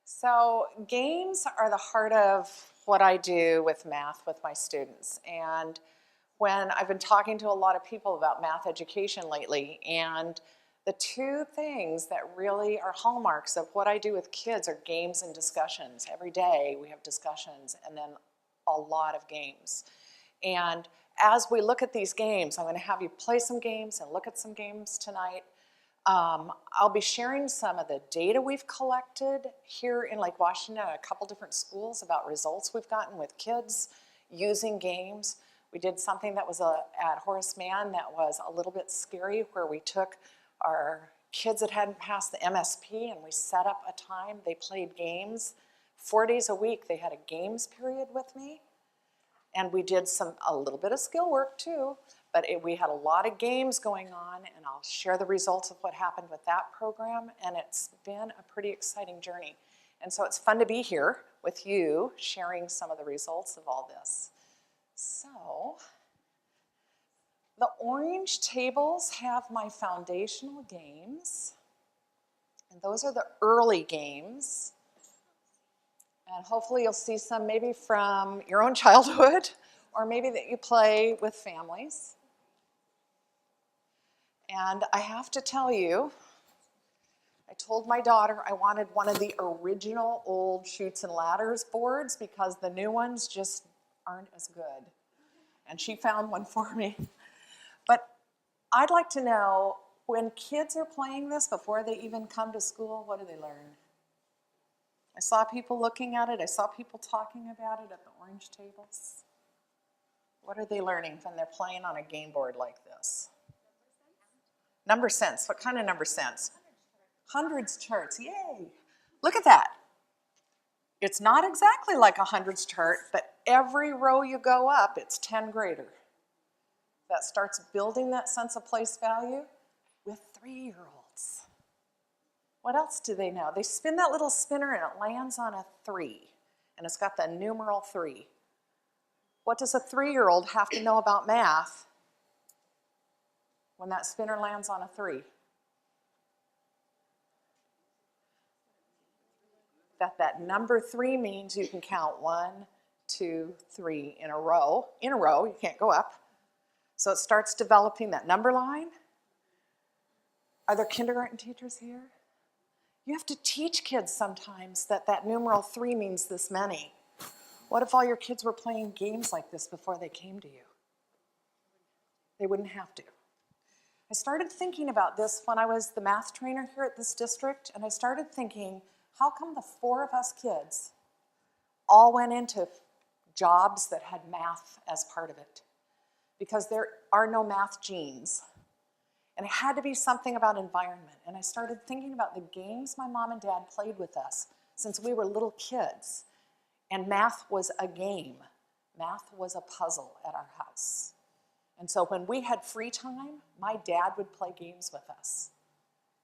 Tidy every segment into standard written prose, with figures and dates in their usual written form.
So games are the heart of what I do with math with my students. And when I've been talking to a lot of people about math education lately, and the two things that really are hallmarks of what I do with kids are games and discussions. Every day we have discussions and then a lot of games. And as we look at these games, I'm going to have you play some games and look at some games tonight. I'll be sharing some of the data we've collected here in Lake Washington at a couple different schools about results we've gotten with kids using games. We did something that was at Horace Mann that was a little bit scary, where we took our kids that hadn't passed the MSP and we set up a time. They played games. 4 days a week they had a games period with me. And we did a little bit of skill work too, but we had a lot of games going on, and I'll share the results of what happened with that program, and it's been a pretty exciting journey. And so it's fun to be here with you, sharing some of the results of all this. So, the orange tables have my foundational games, and those are the early games. And hopefully you'll see some maybe from your own childhood or maybe that you play with families. And I have to tell you, I told my daughter I wanted one of the original old Chutes and Ladders boards because the new ones just aren't as good. And she found one for me. But I'd like to know, when kids are playing this before they even come to school, what do they learn? I saw people looking at it. I saw people talking about it at the orange tables. What are they learning when they're playing on a game board like this? Number sense. What kind of number sense? Hundreds charts. Yay. Look at that. It's not exactly like a hundreds chart, but every row you go up, it's 10 greater. That starts building that sense of place value with 3-year-olds. What else do they know? They spin that little spinner and it lands on a 3. And it's got the numeral 3. What does a 3-year-old have to know about math when that spinner lands on a 3? That number 3 means you can count 1, 2, 3 in a row. In a row, you can't go up. So it starts developing that number line. Are there kindergarten teachers here? You have to teach kids sometimes that numeral 3 means this many. What if all your kids were playing games like this before they came to you? They wouldn't have to. I started thinking about this when I was the math trainer here at this district, and I started thinking, how come the 4 of us kids all went into jobs that had math as part of it? Because there are no math genes. And it had to be something about environment. And I started thinking about the games my mom and dad played with us since we were little kids. And math was a game. Math was a puzzle at our house. And so when we had free time, my dad would play games with us.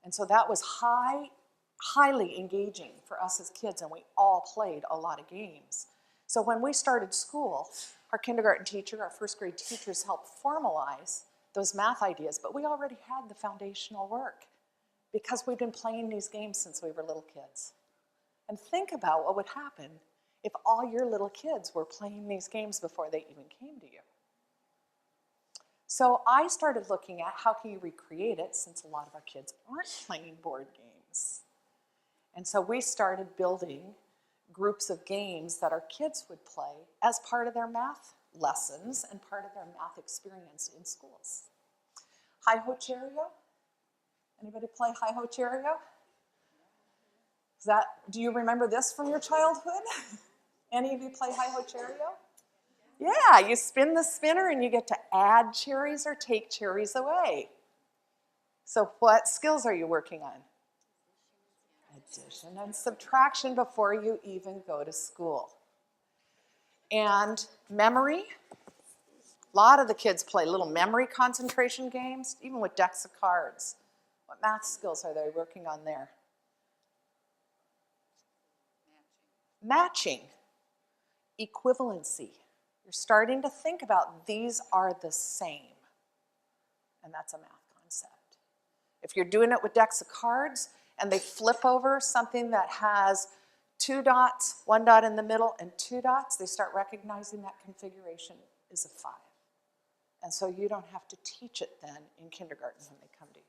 And so that was highly engaging for us as kids, and we all played a lot of games. So when we started school, our kindergarten teacher, our first grade teachers helped formalize those math ideas, but we already had the foundational work because we'd been playing these games since we were little kids. And think about what would happen if all your little kids were playing these games before they even came to you. So I started looking at how can you recreate it, since a lot of our kids aren't playing board games. And so we started building groups of games that our kids would play as part of their math lessons and part of their math experience in schools. Hi-ho Cheerio? Anybody play Hi-ho Cheerio? Do you remember this from your childhood? Any of you play Hi-ho Cheerio? Yeah, you spin the spinner and you get to add cherries or take cherries away. So what skills are you working on? Addition and subtraction before you even go to school. And memory. A lot of the kids play little memory concentration games, even with decks of cards. What math skills are they working on there? Matching. Equivalency. You're starting to think about these are the same. And that's a math concept. If you're doing it with decks of cards and they flip over something that has 2 dots, 1 dot in the middle, and 2 dots, they start recognizing that configuration is a 5. And so you don't have to teach it then in kindergarten when they come to you.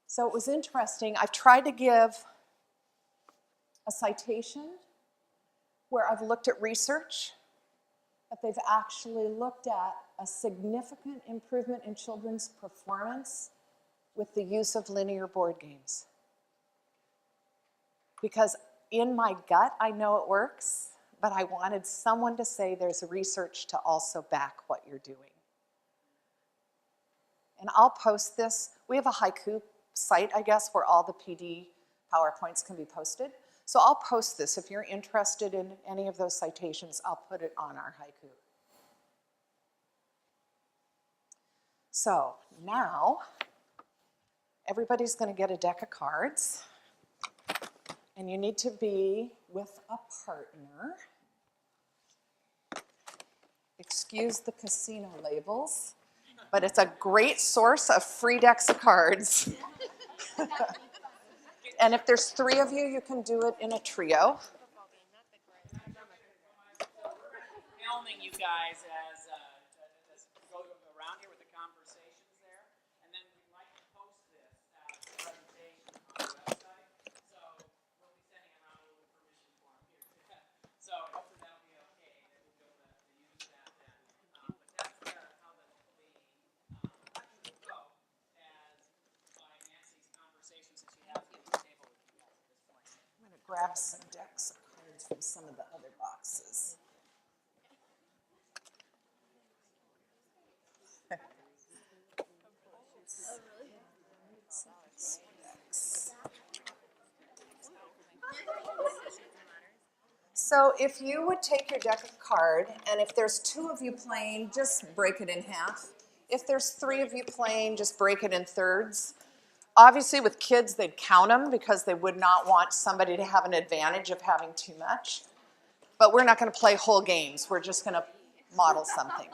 So it was interesting. I've tried to give a citation where I've looked at research, but they've actually looked at a significant improvement in children's performance with the use of linear board games. Because in my gut, I know it works, but I wanted someone to say there's research to also back what you're doing. And I'll post this. We have a haiku site, I guess, where all the PD PowerPoints can be posted. So I'll post this. If you're interested in any of those citations, I'll put it on our haiku. So now, everybody's going to get a deck of cards. And you need to be with a partner. Excuse the casino labels, but it's a great source of free decks of cards. And if there's 3 of you, you can do it in a trio. Filming you guys as go around here with the conversations there, and then we'd like to post this as a presentation on the website. So we'll be sending around a little permission form here. So hopefully that'll be okay. That we'll be able to use that then. But that's how the lecture will go, as by Nancy's conversations that she has at the table with you guys at this point. I'm going to grab some decks of cards from some of the other boxes. So if you would take your deck of cards, and if there's 2 of you playing, just break it in half. If there's 3 of you playing, just break it in thirds. Obviously with kids, they'd count them because they would not want somebody to have an advantage of having too much. But we're not going to play whole games. We're just going to model something.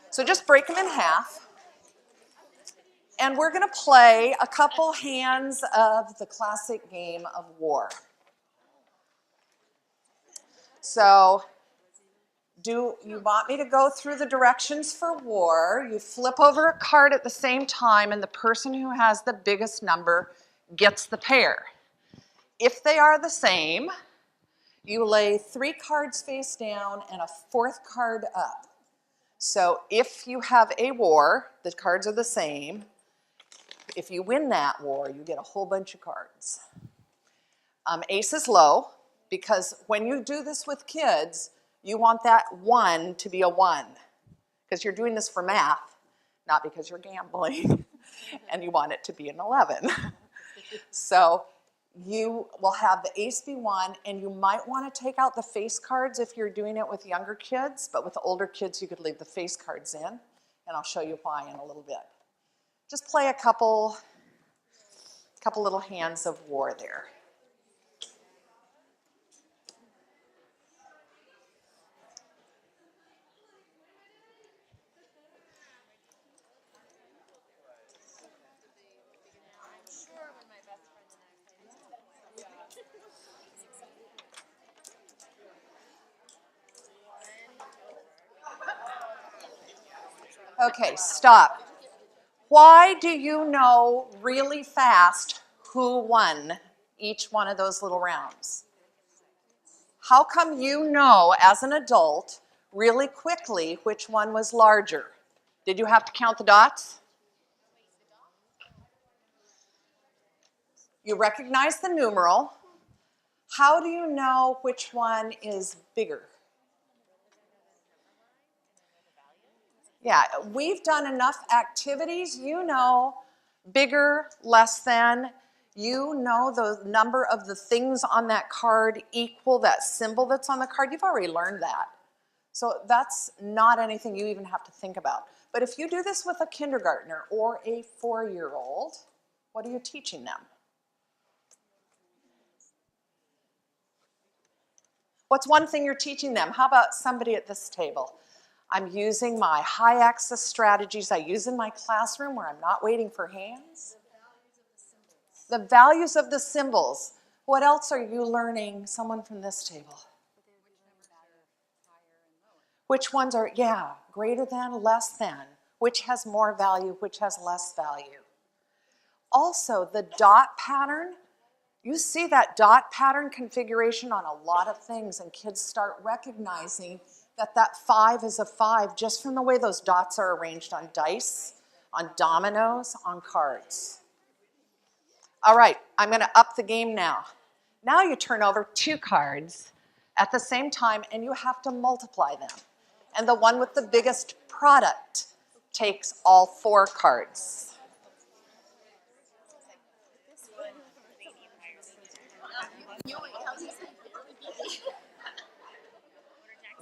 So just break them in half. And we're going to play a couple hands of the classic game of war. So do you want me to go through the directions for war? You flip over a card at the same time, and the person who has the biggest number gets the pair. If they are the same, you lay 3 cards face down and a 4th card up. So if you have a war, the cards are the same. If you win that war, you get a whole bunch of cards. Ace is low, because when you do this with kids, you want that 1 to be a 1, because you're doing this for math, not because you're gambling, and you want it to be an 11. So you will have the ace be 1, and you might want to take out the face cards if you're doing it with younger kids, but with older kids, you could leave the face cards in, and I'll show you why in a little bit. Just play a couple little hands of war there. Okay, stop. Why do you know really fast who won each one of those little rounds? How come you know as an adult really quickly which one was larger? Did you have to count the dots? You recognize the numeral. How do you know which one is bigger? Yeah, we've done enough activities. You know bigger, less than. You know the number of the things on that card equal that symbol that's on the card. You've already learned that. So that's not anything you even have to think about. But if you do this with a kindergartner or a 4-year-old, what are you teaching them? What's one thing you're teaching them? How about somebody at this table? I'm using my high access strategies I use in my classroom where I'm not waiting for hands. The values of the symbols. What else are you learning? Someone from this table. Which ones are, yeah, greater than, less than. Which has more value, which has less value. Also, the dot pattern. You see that dot pattern configuration on a lot of things, and kids start recognizing that that 5 is a 5 just from the way those dots are arranged on dice, on dominoes, on cards. All right, I'm going to up the game now. Now you turn over 2 cards at the same time, and you have to multiply them. And the one with the biggest product takes all 4 cards.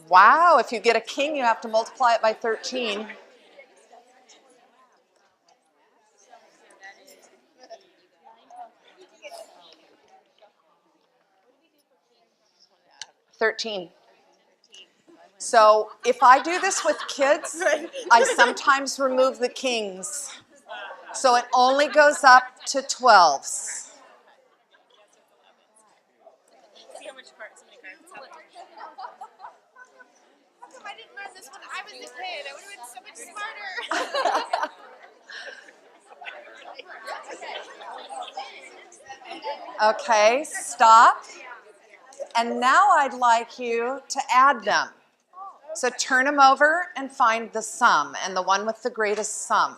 Wow, if you get a king, you have to multiply it by 13. So if I do this with kids, I sometimes remove the kings. So it only goes up to 12s. See how many cards it's up. How come I didn't learn this when I was a kid? I would have been so much smarter. Okay, stop. And now I'd like you to add them. So turn them over and find the sum, and the one with the greatest sum.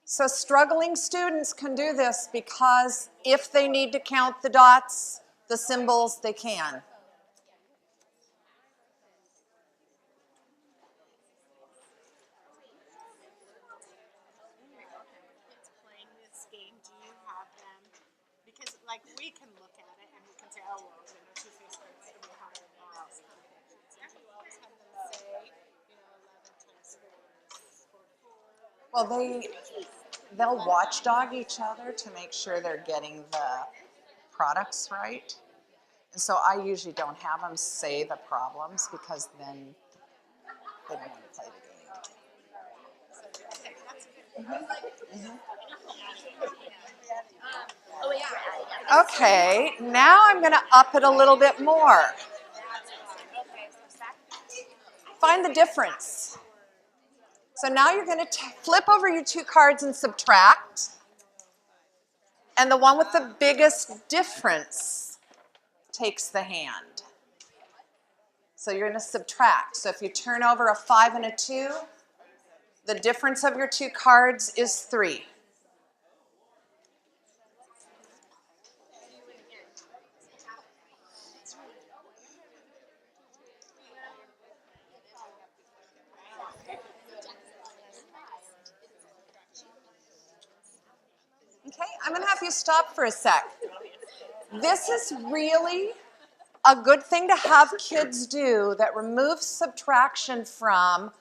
So struggling students can do this because if they need to count the dots, the symbols, they can. Playing this game, do you have them? Because like we can look at it and we can say, oh well, two-faced cards are going to be higher than else. Do you always have them say, 11 times 4 is 44? Well, they'll watchdog each other to make sure they're getting the products right. And so I usually don't have them say the problems because then they don't want to play the game. Okay, now I'm going to up it a little bit more. Find the difference. So now you're going to flip over your 2 cards and subtract. And the one with the biggest difference takes the hand. So you're going to subtract. So if you turn over a 5 and a 2, the difference of your 2 cards is 3. Okay, I'm going to have you stop for a sec. This is really a good thing to have kids do that removes subtraction from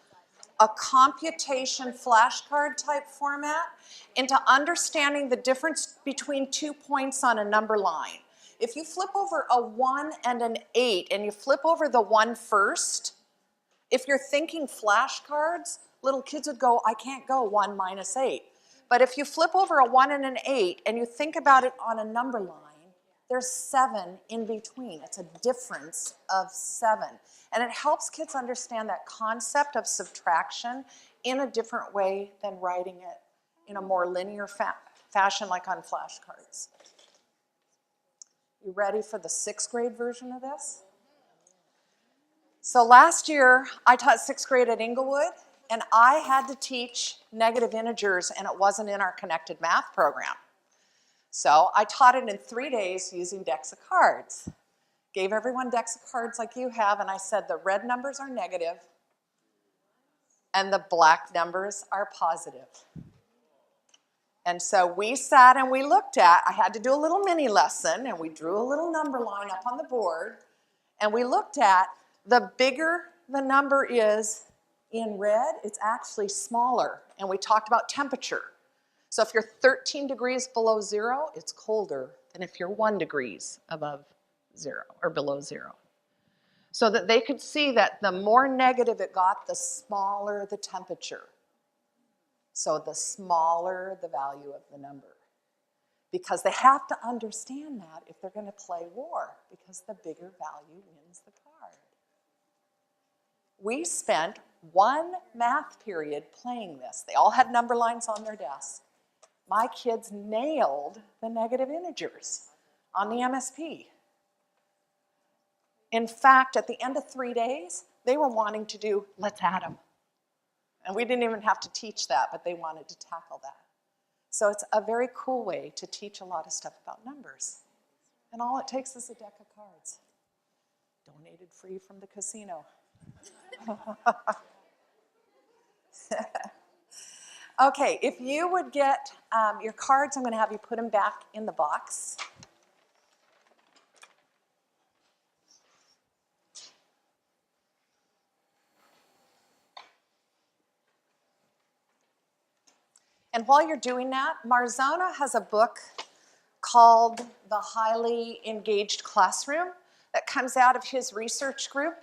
a computation flashcard type format into understanding the difference between 2 points on a number line. If you flip over a 1 and an 8 and you flip over the 1 first, if you're thinking flashcards, little kids would go, I can't go 1 minus 8. But if you flip over a 1 and an 8 and you think about it on a number line, there's 7 in between. It's a difference of 7. And it helps kids understand that concept of subtraction in a different way than writing it in a more linear fashion like on flashcards. You ready for the 6th grade version of this? So last year, I taught 6th grade at Inglewood, and I had to teach negative integers, and it wasn't in our connected math program. So I taught it in 3 days using decks of cards. Gave everyone decks of cards like you have, and I said the red numbers are negative, and the black numbers are positive. And so we sat and we looked at, I had to do a little mini lesson, and we drew a little number line up on the board, and we looked at the bigger the number is in red, it's actually smaller. And we talked about temperature. So if you're 13 degrees below zero, it's colder than if you're 1 degrees above zero or below zero. So that they could see that the more negative it got, the smaller the temperature. So the smaller the value of the number. Because they have to understand that if they're going to play war, because the bigger value wins the card. We spent one math period playing this. They all had number lines on their desk. My kids nailed the negative integers on the MSP. In fact, at the end of 3 days, they were wanting to do, let's add them. And we didn't even have to teach that, but they wanted to tackle that. So it's a very cool way to teach a lot of stuff about numbers. And all it takes is a deck of cards. Donated free from the casino. Okay, if you would get your cards, I'm going to have you put them back in the box. And while you're doing that, Marzano has a book called The Highly Engaged Classroom that comes out of his research group,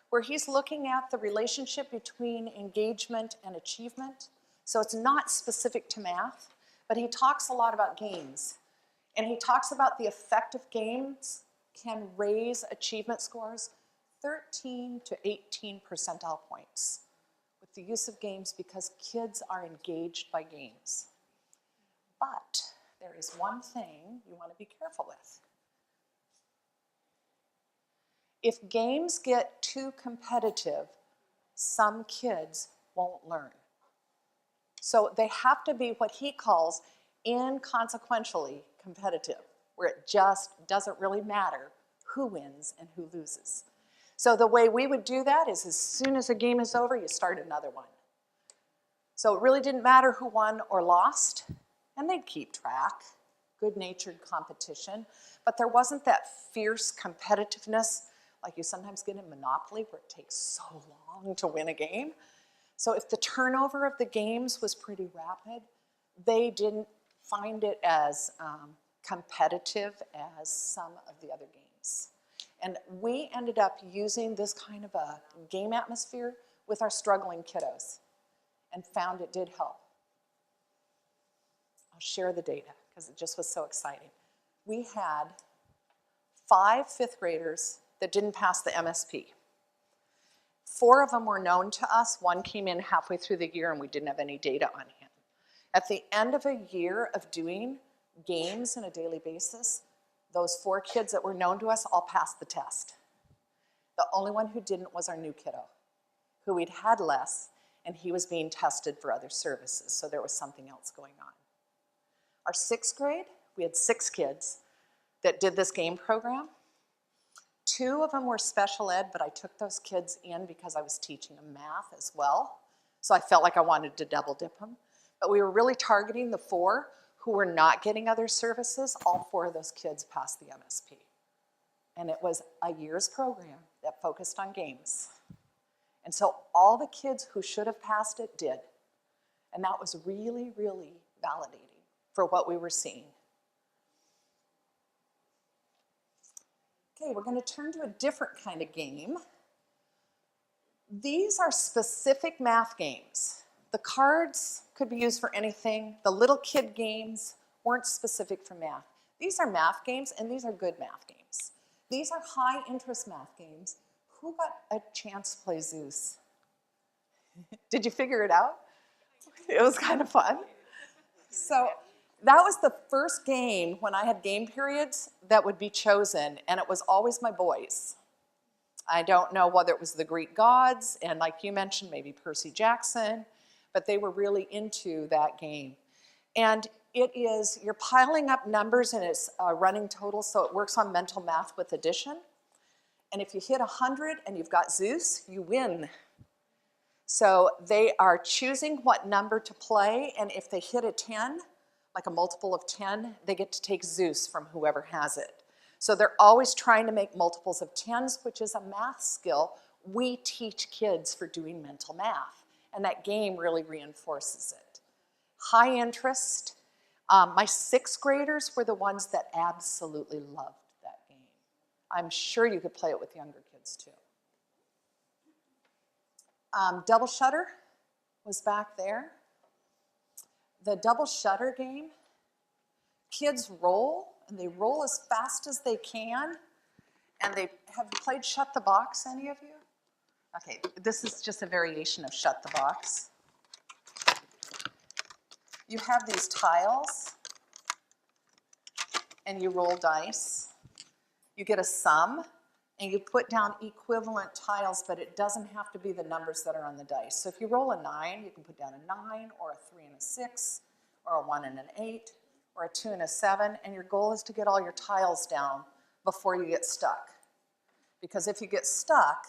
where he's looking at the relationship between engagement and achievement. So it's not specific to math, but he talks a lot about games. And he talks about the effect of games can raise achievement scores 13 to 18 percentile points with the use of games because kids are engaged by games. But there is one thing you want to be careful with. If games get too competitive, some kids won't learn. So they have to be what he calls inconsequentially competitive, where it just doesn't really matter who wins and who loses. So the way we would do that is as soon as a game is over, you start another one. So it really didn't matter who won or lost, and they'd keep track, good-natured competition, but there wasn't that fierce competitiveness like you sometimes get in Monopoly where it takes so long to win a game. So if the turnover of the games was pretty rapid, they didn't find it as competitive as some of the other games. And we ended up using this kind of a game atmosphere with our struggling kiddos and found it did help. I'll share the data because it just was so exciting. We had 5 fifth graders that didn't pass the MSP. 4 of them were known to us. 1 came in halfway through the year and we didn't have any data on him. At the end of a year of doing games on a daily basis, those 4 kids that were known to us all passed the test. The only one who didn't was our new kiddo, who we'd had less, and he was being tested for other services, so there was something else going on. Our 6th grade, we had 6 kids that did this game program. 2 of them were special ed, but I took those kids in because I was teaching them math as well. So I felt like I wanted to double dip them. But we were really targeting the 4 who were not getting other services. All 4 of those kids passed the MSP. And it was a year's program that focused on games. And so all the kids who should have passed it did. And that was really, really validating for what we were seeing. Okay, we're going to turn to a different kind of game. These are specific math games. The cards could be used for anything. The little kid games weren't specific for math. These are math games, and these are good math games. These are high interest math games. Who got a chance to play Zeus? Did you figure it out? It was kind of fun. So that was the first game when I had game periods that would be chosen, and it was always my boys. I don't know whether it was the Greek gods, and like you mentioned, maybe Percy Jackson, but they were really into that game. And it is, you're piling up numbers and it's a running total, so it works on mental math with addition. And if you hit 100 and you've got Zeus, you win. So they are choosing what number to play, and if they hit a 10, like a multiple of 10, they get to take Zeus from whoever has it. So they're always trying to make multiples of 10s, which is a math skill we teach kids for doing mental math. And that game really reinforces it. High interest, My sixth graders were the ones that absolutely loved that game. I'm sure you could play it with younger kids too. Double shutter was back there. The double shutter game, kids roll, and they roll as fast as they can, and they have played Shut the Box, any of you? Okay, this is just a variation of Shut the Box. You have these tiles, and you roll dice. You get a sum, and you put down equivalent tiles, but it doesn't have to be the numbers that are on the dice. So if you roll a 9, you can put down a 9, or a 3 and a 6, or a 1 and an 8, or a 2 and a 7, and your goal is to get all your tiles down before you get stuck. Because if you get stuck,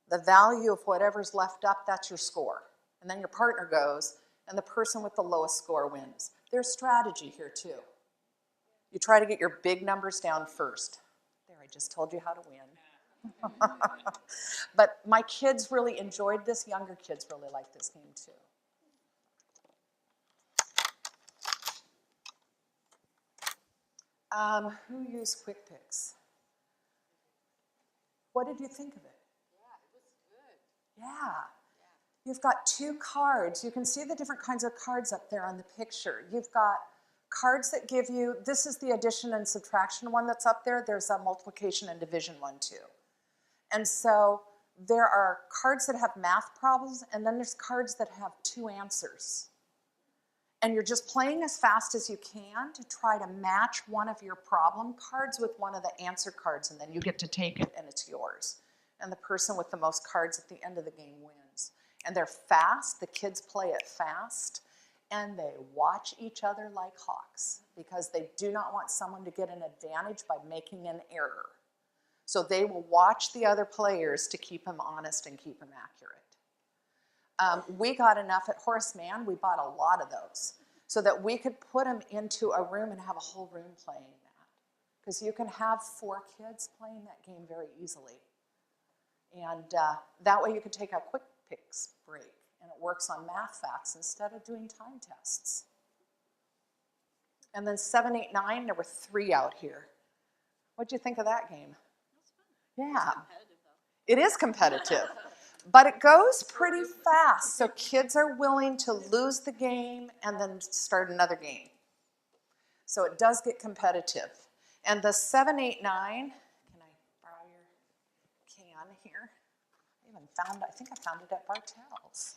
the value of whatever's left up, that's your score. And then your partner goes, and the person with the lowest score wins. There's strategy here too. You try to get your big numbers down first. There, I just told you how to win. But my kids really enjoyed this. Younger kids really like this game too. Who used Quick Picks? What did you think of it? Yeah, it was good. Yeah. You've got 2 cards. You can see the different kinds of cards up there on the picture. You've got cards that give you, this is the addition and subtraction one that's up there. There's a multiplication and division one too. And so there are cards that have math problems, and then there's cards that have 2 answers. And you're just playing as fast as you can to try to match one of your problem cards with one of the answer cards, and then you get to take it and it's yours. And the person with the most cards at the end of the game wins. And they're fast, the kids play it fast, and they watch each other like hawks because they do not want someone to get an advantage by making an error. So they will watch the other players to keep them honest and keep them accurate. We got enough at Horace Mann, we bought a lot of those so that we could put them into a room and have a whole room playing that. Because you can have 4 kids playing that game very easily. And that way you can take a Quick Picks break, and it works on math facts instead of doing time tests. And then 7, 8, 9, there were 3 out here. What'd you think of that game? Yeah. It is competitive, but it goes pretty fast. So kids are willing to lose the game and then start another game. So it does get competitive. And the 7, 8, 9, can I borrow your can here? I think I found it at Bartell's.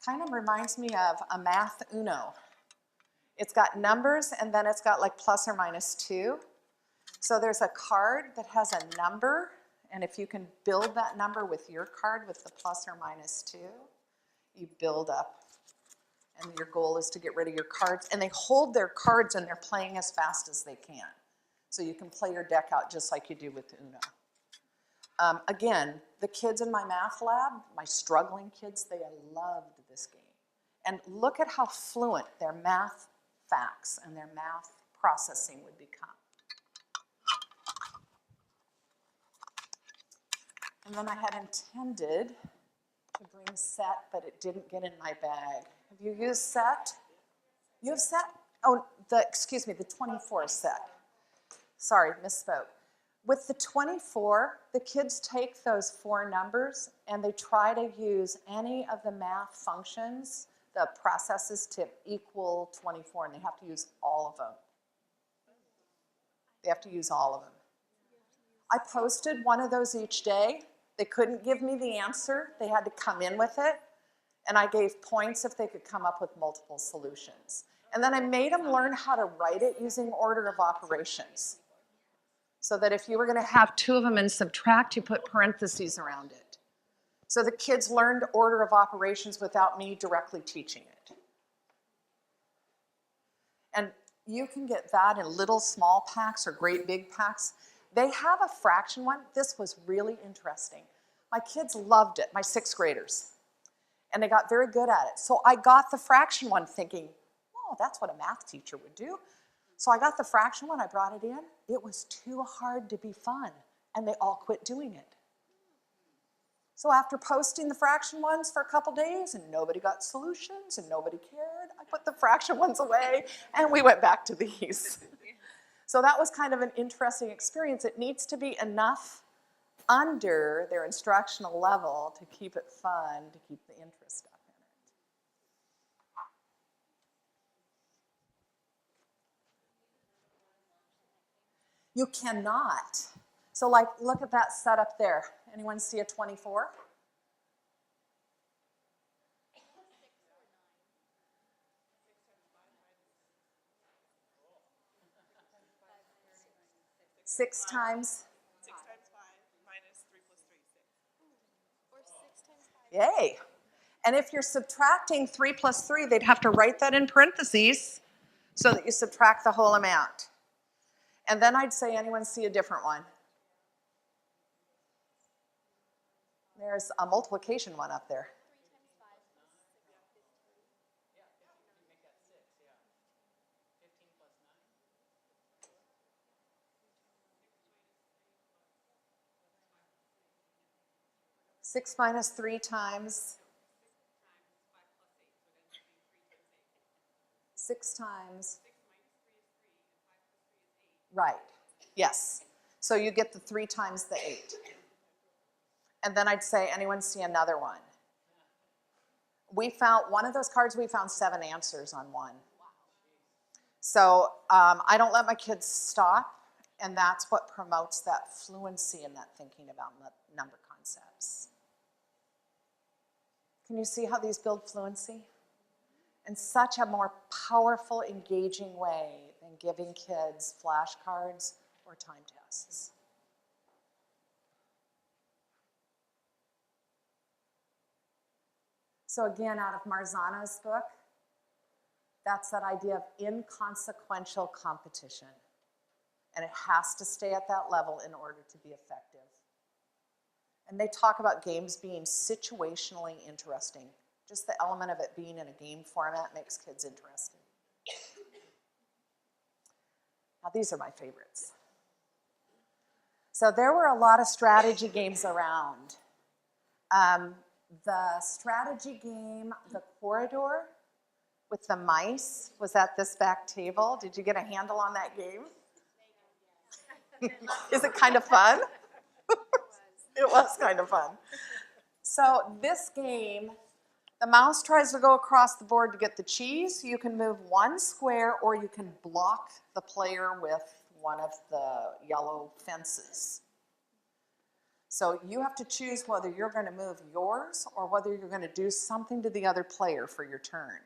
Kind of reminds me of a math Uno. It's got numbers, and then it's got like plus or minus 2. So there's a card that has a number, and if you can build that number with your card with the plus or minus 2, you build up. And your goal is to get rid of your cards. And they hold their cards, and they're playing as fast as they can. So you can play your deck out just like you do with Uno. Again, the kids in my math lab, my struggling kids, they loved this game. And look at how fluent their math facts and their math processing would become. And then I had intended to bring set, but it didn't get in my bag. Have you used set? You have set? Oh, excuse me, the 24 set. Sorry, misspoke. With the 24, the kids take those 4 numbers and they try to use any of the math functions, the processes to equal 24, and they have to use all of them. They have to use all of them. I posted one of those each day. They couldn't give me the answer. They had to come in with it. And I gave points if they could come up with multiple solutions. And then I made them learn how to write it using order of operations. So that if you were going to have 2 of them and subtract, you put parentheses around it. So the kids learned order of operations without me directly teaching it. And you can get that in little small packs or great big packs. They have a fraction one. This was really interesting. My kids loved it, my 6th graders. And they got very good at it. So I got the fraction one thinking, oh, that's what a math teacher would do. So I got the fraction one, I brought it in. It was too hard to be fun, and they all quit doing it. So after posting the fraction ones for a couple days and nobody got solutions and nobody cared, I put the fraction ones away, and we went back to these. So that was kind of an interesting experience. It needs to be enough under their instructional level to keep it fun, to keep the interest up in it. You cannot. So like, look at that setup there. Anyone see a 24? Six times. 6 times 5 minus 3 plus 3 is 6. Or 6 times 5. Yay. And if you're subtracting 3 plus 3, they'd have to write that in parentheses so that you subtract the whole amount. And then I'd say, anyone see a different one? There's a multiplication one up there. 6 minus 3 times 6 times. Right. Yes. So you get the 3 times the 8. And then I'd say, anyone see another one? We found one of those cards, we found 7 answers on one. So I don't let my kids stop, and that's what promotes that fluency and that thinking about number concepts. Can you see how these build fluency? In such a more powerful, engaging way than giving kids flashcards or time tests. So again, out of Marzano's book, that's that idea of inconsequential competition. And it has to stay at that level in order to be effective. And they talk about games being situationally interesting. Just the element of it being in a game format makes kids interested. Now these are my favorites. So there were a lot of strategy games around. The strategy game, The Corridor, with the mice, was at this back table. Did you get a handle on that game? Is it kind of fun? It was kind of fun. So this game, the mouse tries to go across the board to get the cheese. You can move one square, or you can block the player with one of the yellow fences. So you have to choose whether you're going to move yours or whether you're going to do something to the other player for your turn.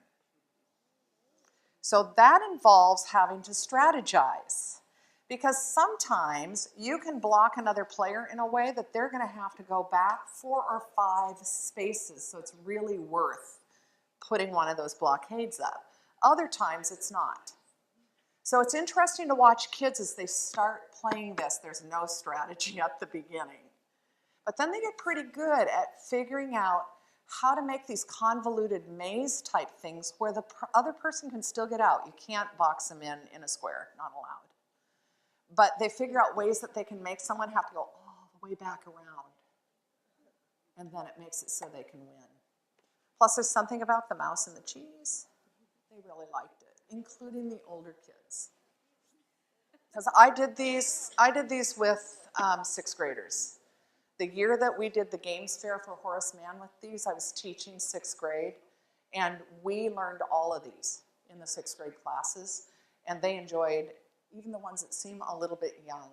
So that involves having to strategize, because sometimes you can block another player in a way that they're going to have to go back 4 or 5 spaces, so it's really worth putting one of those blockades up. Other times it's not. So it's interesting to watch kids as they start playing this. There's no strategy at the beginning. But then they get pretty good at figuring out how to make these convoluted maze type things where the other person can still get out. You can't box them in a square, not allowed. But they figure out ways that they can make someone have to go all the way back around. And then it makes it so they can win. Plus there's something about the mouse and the cheese. They really liked it, including the older kids. Because I did these with 6th graders. The year that we did the games fair for Horace Mann with these, I was teaching 6th grade, and we learned all of these in the 6th grade classes, and they enjoyed even the ones that seem a little bit young,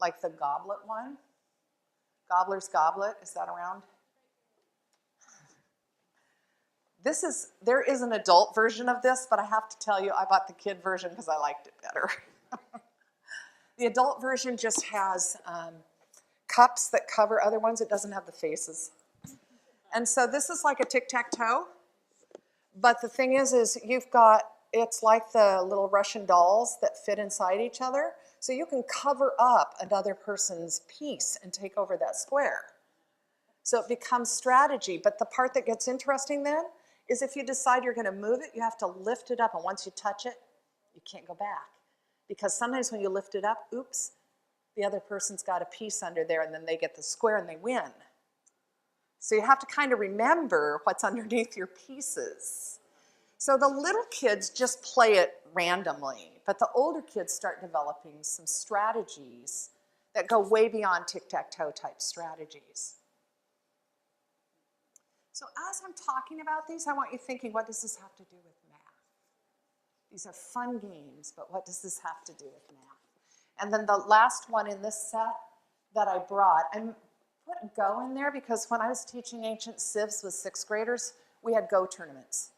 like the goblet one. Gobbler's Goblet, is that around? There is an adult version of this, but I have to tell you, I bought the kid version because I liked it better. The adult version just has cups that cover other ones. It doesn't have the faces. And so this is like a tic-tac-toe, but the thing is it's like the little Russian dolls that fit inside each other, so you can cover up another person's piece and take over that square. So it becomes strategy, but the part that gets interesting then is if you decide you're going to move it, you have to lift it up, and once you touch it, you can't go back. Because sometimes when you lift it up, oops, the other person's got a piece under there, and then they get the square and they win. So you have to kind of remember what's underneath your pieces. So the little kids just play it randomly, but the older kids start developing some strategies that go way beyond tic-tac-toe type strategies. So as I'm talking about these, I want you thinking, what does this have to do with math? These are fun games, but what does this have to do with math? And then the last one in this set that I brought, I put Go in there because when I was teaching ancient civs with 6th graders, we had Go tournaments.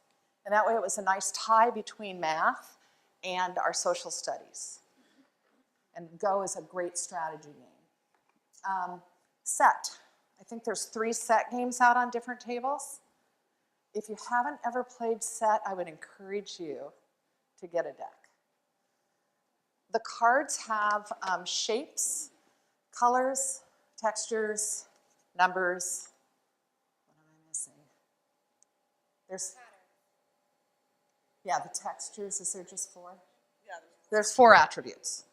And that way it was a nice tie between math and our social studies. And Go is a great strategy game. Set. I think there's 3 set games out on different tables. If you haven't ever played set, I would encourage you to get a deck. The cards have shapes, colors, textures, numbers. What am I missing? Yeah, the textures, is there just 4? Yeah, There's 4 attributes.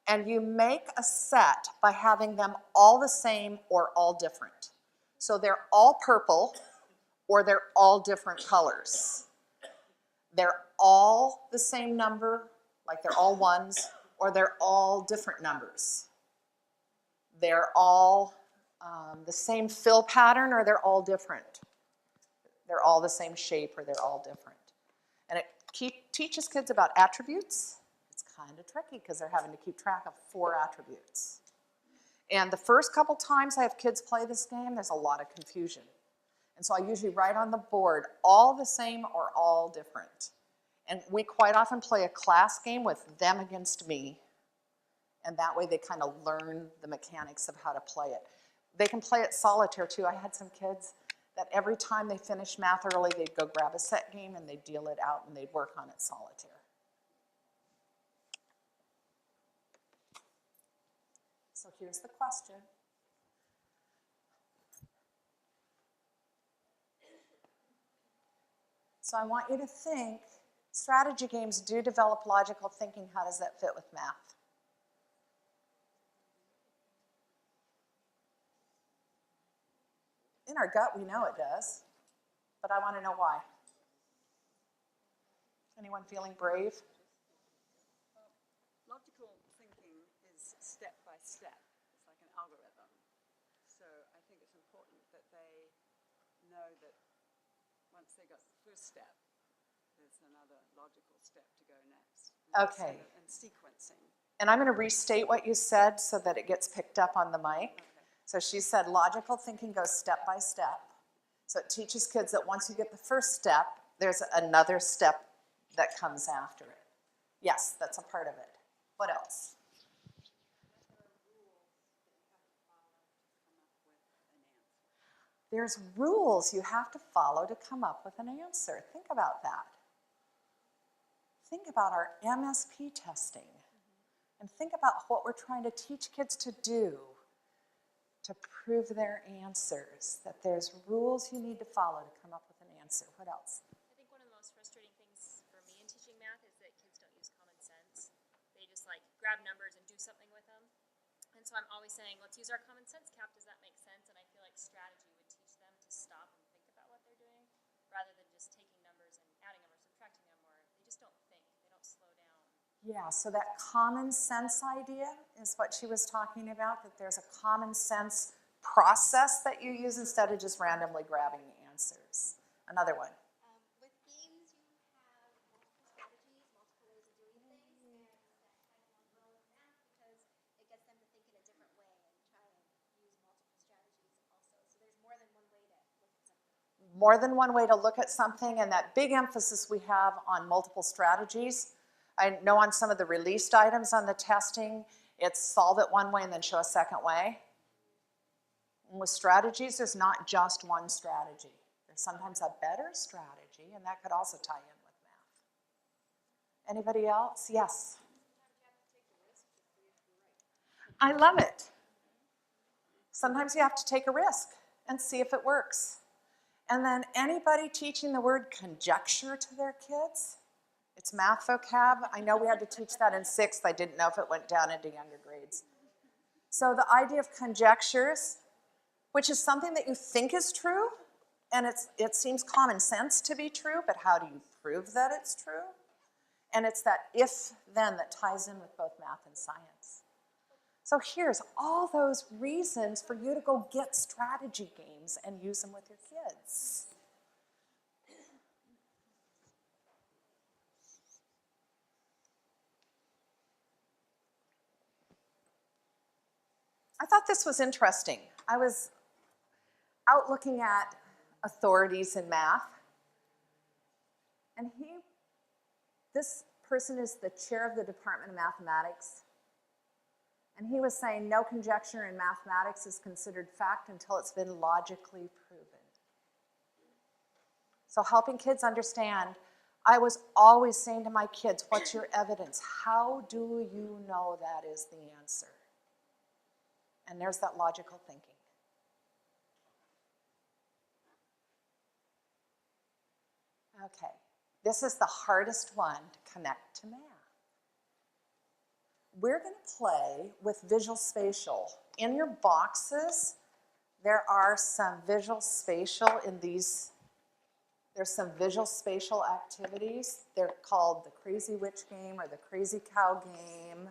And you make a set by having them all the same or all different. So they're all purple or they're all different colors. They're all the same number, like they're all ones, or they're all different numbers. They're all the same fill pattern or they're all different. They're all the same shape or they're all different. And it teaches kids about attributes. It's kind of tricky because they're having to keep track of 4 attributes. And the first couple times I have kids play this game, there's a lot of confusion. And so I usually write on the board, all the same or all different. And we quite often play a class game with them against me. And that way they kind of learn the mechanics of how to play it. They can play it solitaire too. I had some kids that every time they finished math early, they'd go grab a set game and they'd deal it out and they'd work on it solitaire. So here's the question. So I want you to think, strategy games do develop logical thinking. How does that fit with math? In our gut, we know it does, but I want to know why. Anyone feeling brave? logical thinking is step by step. It's like an algorithm. So I think it's important that they know that once they got the first step, there's another logical step to go next. Okay. And sequencing. And I'm going to restate what you said so that it gets picked up on the mic. Okay. So she said logical thinking goes step by step. So it teaches kids that once you get the first step, there's another step that comes after it. Yes, that's a part of it. What else? There's rules you have to follow to come up with an answer. Think about that. Think about our MSP testing. And think about what we're trying to teach kids to do to prove their answers, that there's rules you need to follow to come up with an answer. What else? I think one of the most frustrating things for me in teaching math is that kids don't use common sense. They just like grab numbers and do something with them. And so I'm always saying, let's use our common sense cap. Does that make sense? And I feel like strategy would teach them to stop and think about what they're doing rather than just taking numbers and adding them or subtracting them, or they just don't think. They don't slow down. Yeah, so that common sense idea is what she was talking about, that there's a common sense process that you use instead of just randomly grabbing the answers. Another one. With games, you have multiple strategies, multiple ways of doing things, and that ties along well with math because it gets them to think in a different way and try and use multiple strategies also. So there's more than one way to look at something. More than one way to look at something, and that big emphasis we have on multiple strategies. I know on some of the released items on the testing, it's solve it one way and then show a second way. And with strategies, there's not just one strategy. There's sometimes a better strategy, and that could also tie in with math. Anybody else? Yes? I love it. Sometimes you have to take a risk and see if it works. And then anybody teaching the word conjecture to their kids? It's math vocab. I know we had to teach that in 6th. I didn't know if it went down into younger grades. So the idea of conjectures, which is something that you think is true, and it seems common sense to be true, but how do you prove that it's true. And it's that if-then that ties in with both math and science. So here's all those reasons for you to go get strategy games and use them with your kids. I thought this was interesting. I was out looking at authorities in math, and this person is the chair of the Department of Mathematics, and he was saying no conjecture in mathematics is considered fact until it's been logically proven. So helping kids understand, I was always saying to my kids, what's your evidence? How do you know that is the answer? And there's that logical thinking. Okay, this is the hardest one to connect to math. We're going to play with visual spatial. In your boxes, there are some visual spatial in these. There's some visual spatial activities. They're called the Crazy Witch game or the Crazy Cow game.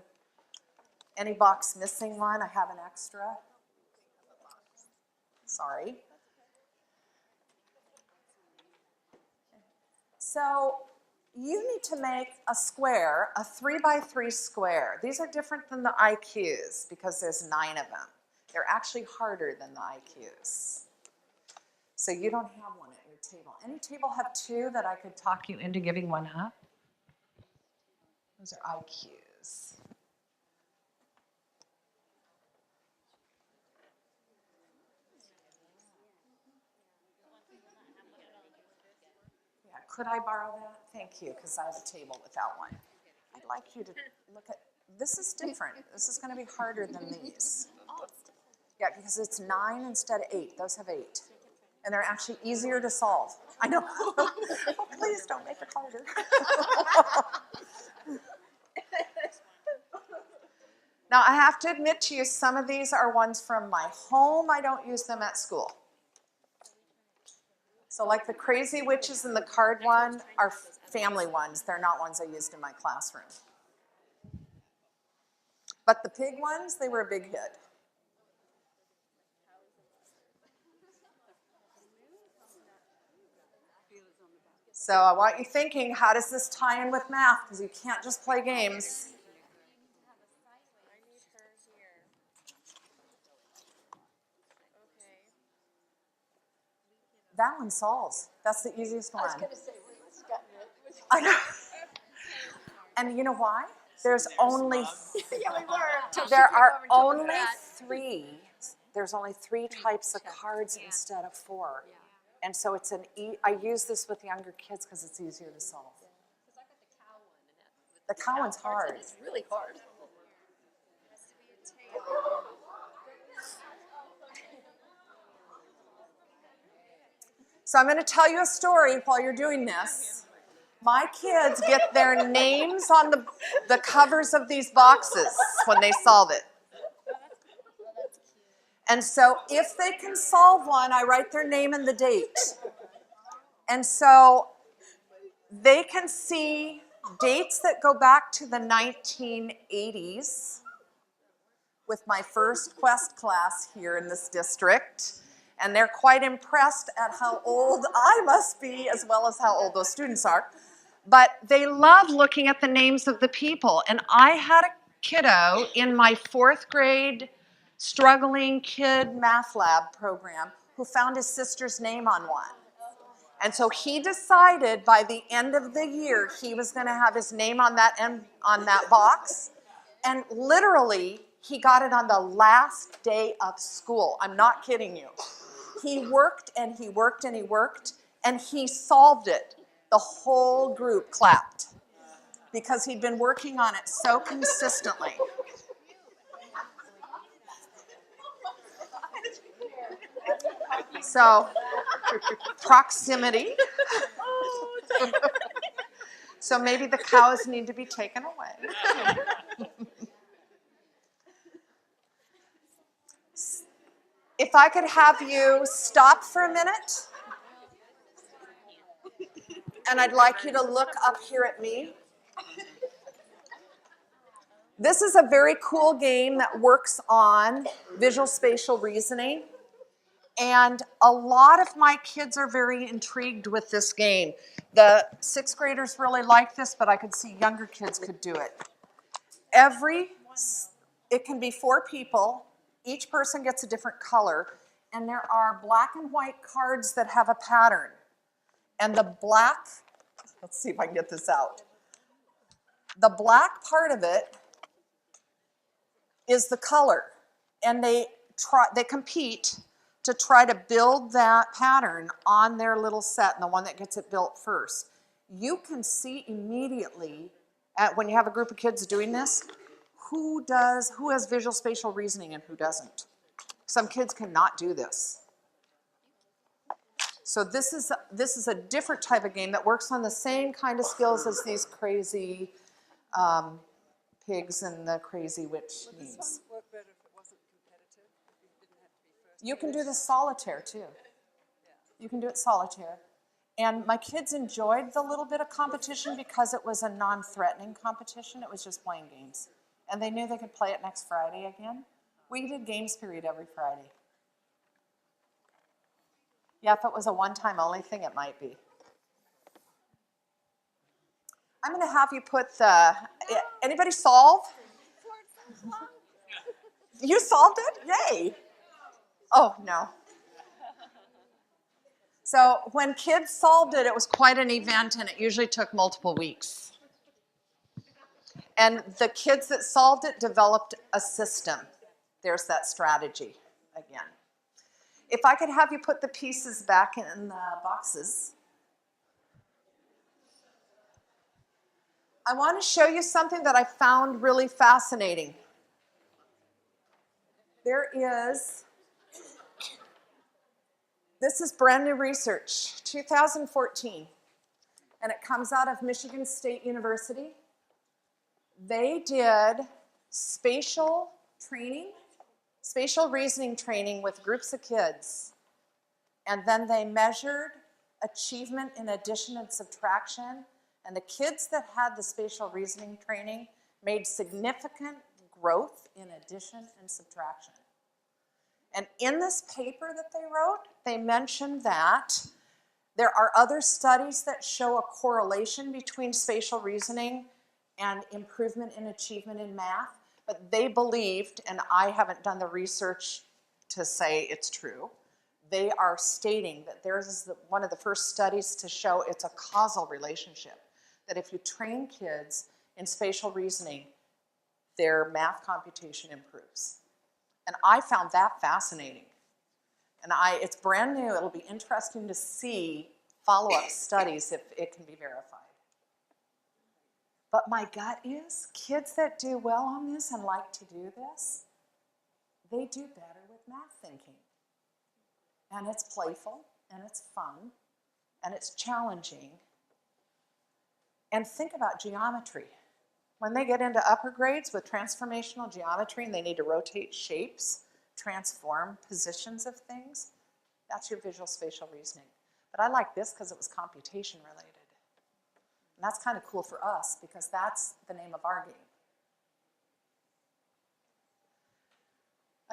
Any box missing one? I have an extra. Sorry. So you need to make a square, a 3x3 square. These are different than the IQs because there's 9 of them. They're actually harder than the IQs. So you don't have one at your table. Any table have 2 that I could talk you into giving one up? Those are IQs. Yeah, could I borrow that? Thank you, because I have a table without one. I'd like you to look at, this is different. This is going to be harder than these. Yeah, because it's 9 instead of 8. Those have 8. And they're actually easier to solve. I know. Oh, please don't make it harder. Now, I have to admit to you, some of these are ones from my home. I don't use them at school. So like the Crazy Witches and the card one are family ones. They're not ones I used in my classroom. But the pig ones, they were a big hit. So I want you thinking, how does this tie in with math? Because you can't just play games. That one solves. That's the easiest one. I was going to say, we've gotten it. I know. And you know why? There's only Yeah, we were. there are only 3. There's only 3 types of cards instead of 4. And so it's I use this with younger kids because it's easier to solve. The cow one's hard. It's really hard. So I'm going to tell you a story while you're doing this. My kids get their names on the covers of these boxes when they solve it. And so if they can solve one, I write their name and the date. And so they can see dates that go back to the 1980s with my first Quest class here in this district. And they're quite impressed at how old I must be as well as how old those students are. But they love looking at the names of the people. And I had a kiddo in my 4th grade struggling kid math lab program who found his sister's name on one. And so he decided by the end of the year he was going to have his name on that box. And literally, he got it on the last day of school. I'm not kidding you. He worked and he worked and he worked, and he solved it. The whole group clapped because he'd been working on it so consistently. So, proximity. So maybe the cows need to be taken away. If I could have you stop for a minute And I'd like you to look up here at me. This is a very cool game that works on visual spatial reasoning. And a lot of my kids are very intrigued with this game. The 6th graders really like this, but I could see younger kids could do it. It can be 4 people. Each person gets a different color. And there are black and white cards that have a pattern. And the black, let's see if I can get this out. The black part of it is the color. And they compete to try to build that pattern on their little set, and the one that gets it built first. You can see immediately when you have a group of kids doing this, who has visual spatial reasoning and who doesn't. Some kids cannot do this. So this is a different type of game that works on the same kind of skills as these crazy pigs and the crazy witch Would this games. one work better if it wasn't competitive? If you didn't have to be first? You can do this solitaire too. You can do it solitaire. And my kids enjoyed the little bit of competition because it was a non-threatening competition. It was just playing games. And they knew they could play it next Friday again. We did games period every Friday. Yeah, if it was a one-time only thing, it might be. I'm going to have you put anybody solve? You solved it? Yay. Oh, no. So when kids solved it, it was quite an event, and it usually took multiple weeks. And the kids that solved it developed a system. There's that strategy again. If I could have you put the pieces back in the boxes. I want to show you something that I found really fascinating. This is brand new research, 2014, and it comes out of Michigan State University. They did spatial reasoning training with groups of kids, and then they measured achievement in addition and subtraction, and the kids that had the spatial reasoning training made significant growth in addition and subtraction. And in this paper that they wrote, they mentioned that there are other studies that show a correlation between spatial reasoning and improvement in achievement in math, but they believed, and I haven't done the research to say it's true, they are stating that theirs is one of the first studies to show it's a causal relationship, that if you train kids in spatial reasoning, their math computation improves. And I found that fascinating. And it's brand new. It'll be interesting to see follow-up studies if it can be verified. But my gut is, kids that do well on this and like to do this, they do better with math thinking. And it's playful, and it's fun, and it's challenging. And think about geometry. When they get into upper grades with transformational geometry and they need to rotate shapes, transform positions of things, that's your visual spatial reasoning. But I like this because it was computation related. And that's kind of cool for us because that's the name of our game.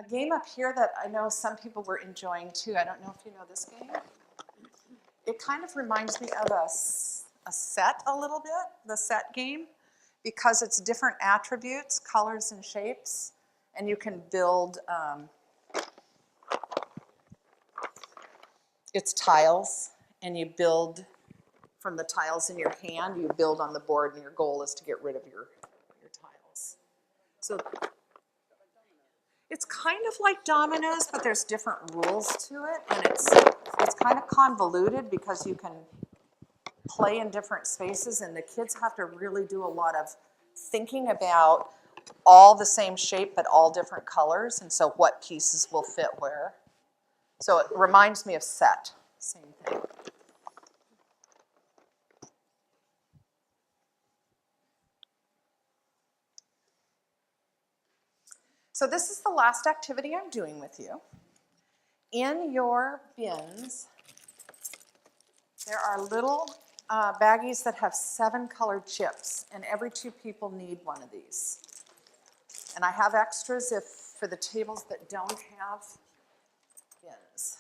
A game up here that I know some people were enjoying too, I don't know if you know this game. It kind of reminds me of a set a little bit, the set game, because it's different attributes, colors and shapes, and you can build, it's tiles, and you build from the tiles in your hand, you build on the board, and your goal is to get rid of your tiles. So it's kind of like dominoes, but there's different rules to it, and it's kind of convoluted because you can play in different spaces, and the kids have to really do a lot of thinking about all the same shape but all different colors, and so what pieces will fit where. So it reminds me of set, same thing. So this is the last activity I'm doing with you. In your bins, there are little baggies that have 7 colored chips, and every 2 people need one of these. And I have extras if for the tables that don't have bins.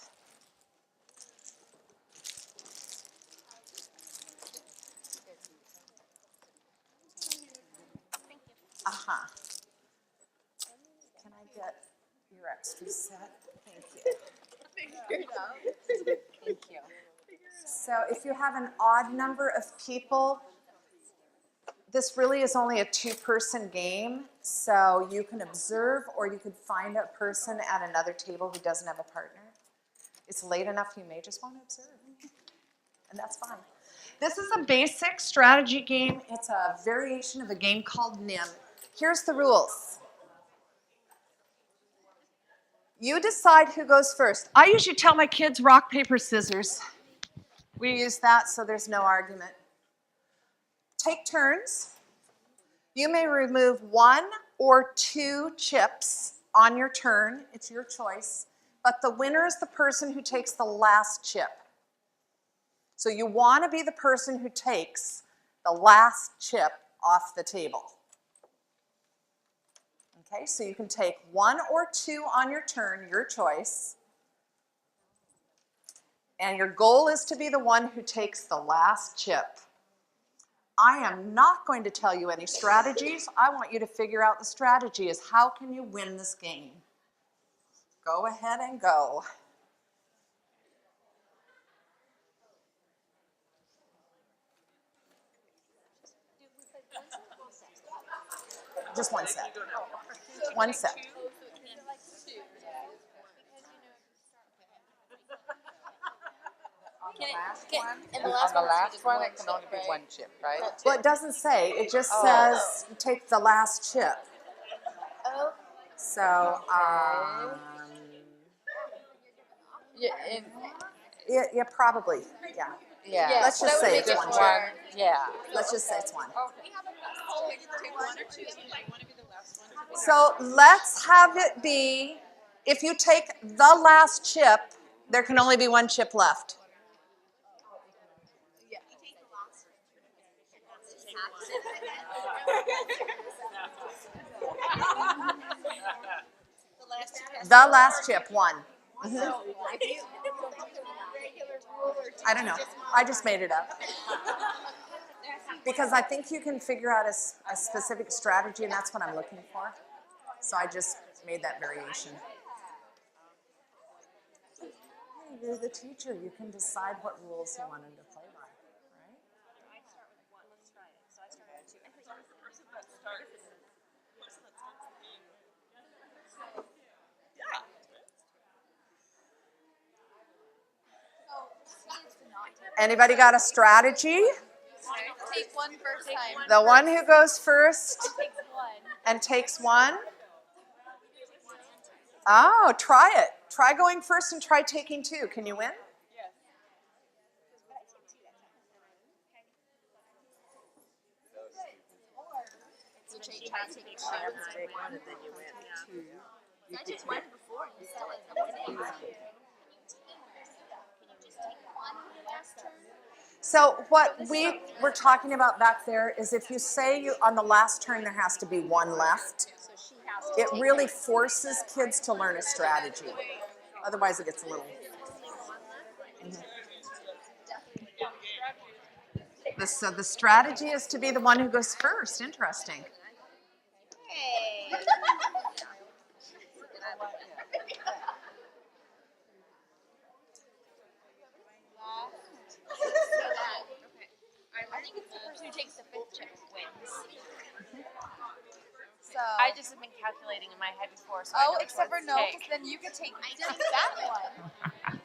Uh-huh. Can I get your extra set? Thank you. Thank you. So if you have an odd number of people, this really is only a 2-person game, so you can observe or you could find a person at another table who doesn't have a partner. It's late enough you may just want to observe, and that's fun. This is a basic strategy game. It's a variation of a game called NIM. Here's the rules. You decide who goes first. I usually tell my kids rock, paper, scissors. We use that so there's no argument. Take turns. You may remove 1 or 2 chips on your turn. It's your choice. But the winner is the person who takes the last chip. So you want to be the person who takes the last chip off the table. Okay, so you can take 1 or 2 on your turn, your choice. And your goal is to be the one who takes the last chip. I am not going to tell you any strategies. I want you to figure out the strategy is how can you win this game? Go ahead and go. Just one set. One set. On the last one, it can only be 1 chip, right? Well, it doesn't say. It just says take the last chip. Oh, So, yeah, probably, yeah. Yeah. Let's just say it's just 1 chip. Yeah. Let's just say it's 1. Take 1 or 2. You might want to be the last one. So let's have it be, if you take the last chip, there can only be 1 chip left. Yeah. You take the last. The last chip. The last chip, 1. So if you regular rule or I don't know. I just made it up. Because I think you can figure out a specific strategy, and that's what I'm looking for. So I just made that variation. Hey, you're the teacher. You can decide what rules you want them to play by, right? I start with 1. Let's try it. So I start with 2. Anybody got a strategy? take 1 first time. The one who goes first Takes 1. and takes 1? Oh, try it. Try going first and try taking 2. Can you win? So take 1 and then you win. I just won before and you still ended up winning. Can you just take 1 last turn? So what we were talking about back there is if you say you on the last turn there has to be 1 left, it really forces kids to learn a strategy. Otherwise it gets a little... So the strategy is to be the one who goes first. Interesting. Hey. I think it's the person who takes the 5th chip wins. So I just have been calculating in my head before. So oh, except for no, because then you could take that one.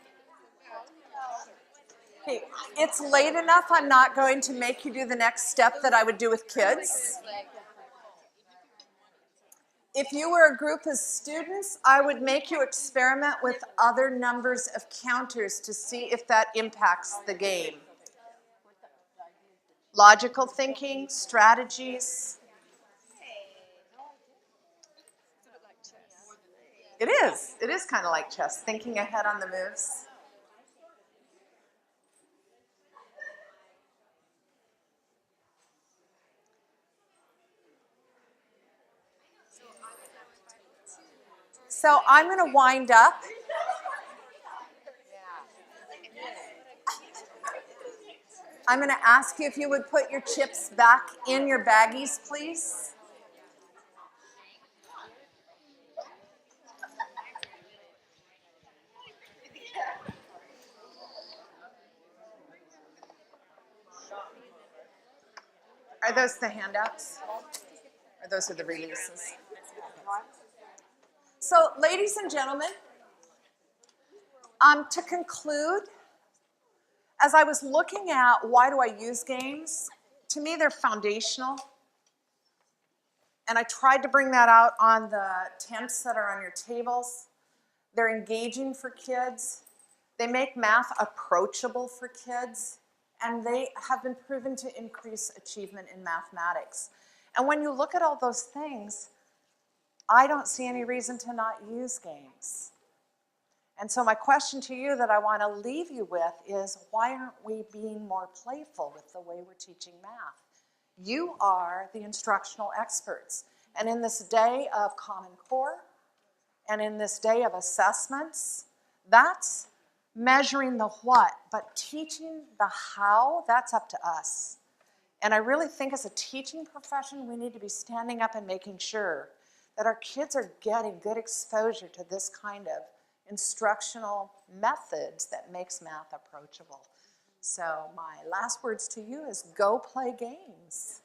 Okay, it's late enough. I'm not going to make you do the next step that I would do with kids. If you were a group of students, I would make you experiment with other numbers of counters to see if that impacts the game. Logical thinking, strategies. It is. It is kind of like chess, thinking ahead on the moves. So I'm going to wind up. I'm going to ask you if you would put your chips back in your baggies, please. Are those the handouts? Or those are the releases? So, ladies and gentlemen, to conclude, as I was looking at why do I use games, to me they're foundational. And I tried to bring that out on the temps that are on your tables. They're engaging for kids. They make math approachable for kids. And they have been proven to increase achievement in mathematics. And when you look at all those things, I don't see any reason to not use games. And so my question to you that I want to leave you with is, why aren't we being more playful with the way we're teaching math? You are the instructional experts. And in this day of Common Core, and in this day of assessments, that's measuring the what, but teaching the how, that's up to us. And I really think as a teaching profession, we need to be standing up and making sure that our kids are getting good exposure to this kind of instructional methods that makes math approachable. So my last words to you is go play games.